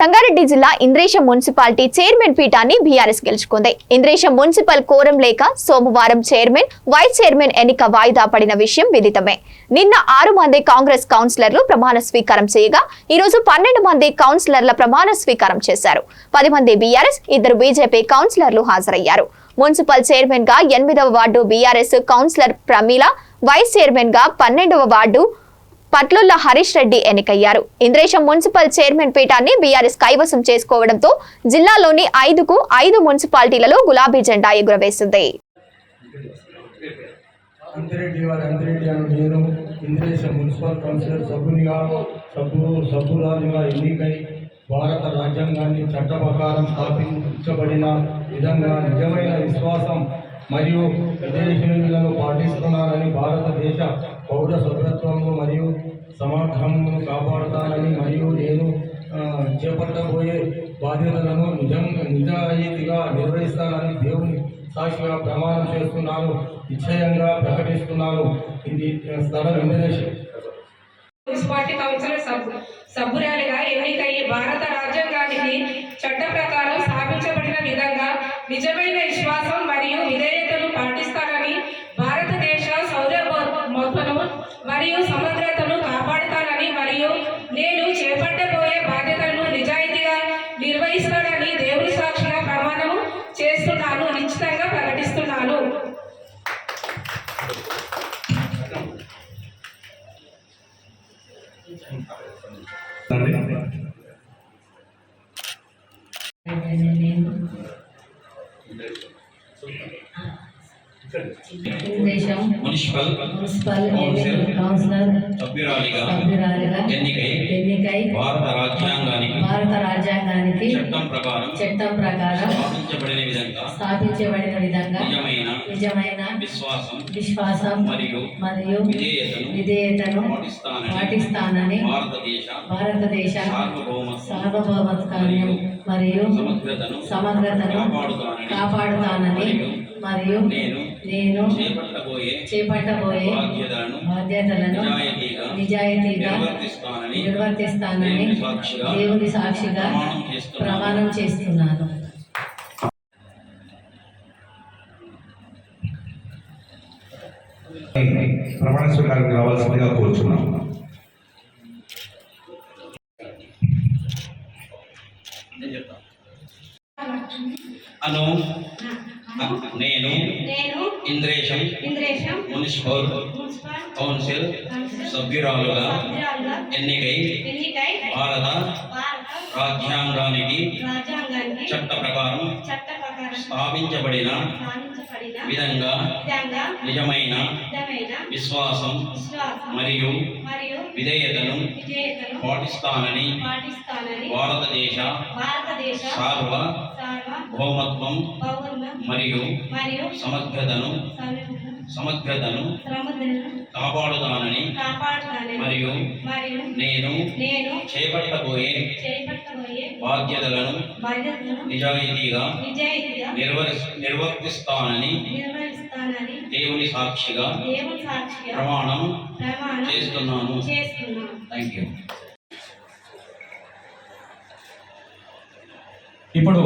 సంగారెడ్డి జిల్లా Indresham municipality chairman పీఠాన్ని BRS గెలుచుకుంది. ఇంద్రేశం మున్సిపల్ కోరం లేక సోమవారం చైర్మన్, వైస్ చైర్మన్ ఎన్నిక వాయిదా పడిన విషయం విదితమే. నిన్న 6 మంది కాంగ్రెస్ కౌన్సిలర్లు ప్రమాణ స్వీకారం చేయగా ఈ రోజు 12 మంది కౌన్సిలర్ల ప్రమాణ స్వీకారం చేశారు. 10 మంది బీఆర్ఎస్, 2 బీజేపీ కౌన్సిలర్లు హాజరయ్యారు. మున్సిపల్ చైర్మన్ గా 8వ ward BRS councillor Pramila, vice chairman గా 12వ వార్డు పట్లుల్ల హరీష్ రెడ్డి ఎన్నికయ్యారు. ఇంద్రేశం మున్సిపల్ చైర్మన్ పీఠాన్ని బీఆర్ఎస్ కైవసం చేసుకోవడంతో జిల్లాలోని 5 మున్సిపాలిటీలలో గులాబీ జెండా ఎగురవేసింది. భారత రాజ్యాంగాన్ని చట్ట ప్రకారం స్థాపించబడిన విధంగా నిజమైన విశ్వాసం మరియు విదేశీయులను పాటిస్తున్నానని, భారతదేశ పౌర సభ్యత్వము మరియు సమగ్రమును కాపాడుతానని మరియు నేను చేపట్టబోయే బాధ్యతలను నిజాయితీగా నిర్వహిస్తానని దేవుని సాక్షిగా ప్రమాణం చేస్తున్నాను, నిశ్చయంగా ప్రకటిస్తున్నాను. ఇది స్థలం ఇంద్రేశం మున్సిపాలిటీ కౌన్సిలర్ సభ్యురాలిగా ఎన్నికయ్యి భారత రాజ్యాంగానికి చట్ట ప్రకారం స్థాపించబడిన విధంగా నిజమైన విశ్వాసం మరియు విధేయతను పాటిస్తానని, భారతదేశ సౌరభౌమత్వను మరియు సమగ్రతను కాపాడుతానని మరియు నేను చేపట్టబోయే బాధ్యతలను నిజాయితీగా నిర్వహిస్తానని దేవుని సాక్షిగా ప్రమాణం చేస్తున్నాను, నిశ్చితంగా ప్రకటిస్తున్నాను. మున్సిపల్ కౌన్సిలర్ సభ్యురాలిగా ఎన్నికై భారత రాజ్యాంగానికి చట్టం ప్రకారం స్థాపించబడిన విధంగా నిజమైన విశ్వాసం మరియు విధేయతను పాటిస్తానని, భారతదేశ సార్వభౌమత్వాన్ని మరియు సమగ్రతను కాపాడుతానని మరియు నేను చేపట్టబోయే బాధ్యతలను నిజాయితీగా నిర్వర్తిస్తానని దేవుని సాక్షిగా ప్రమాణం చేస్తున్నాను. ప్రమాణ స్వీకారానికి రావాల్సిందిగా కోరుచున్నాం. నేను ఇంద్రేశం మున్సిపల్ కౌన్సిల్ సభ్యురాలుగా ఎన్నికై భారత రాజ్యాంగానికి చట్ట ప్రకారం స్థాపించబడిన విధంగా నిజమైన విశ్వాసం మరియు విధేయతను పాటిస్తానని, భారతదేశ సార్వభౌమత్వం మరియు సమగ్రతను కాపాడుతానని మరియు నేను చేపట్టబోయే బాధ్యతలను నిజాయితీగా నిర్వర్తిస్తానని దేవుని సాక్షిగా ప్రమాణం చేస్తున్నాను. Thank you. ఇప్పుడు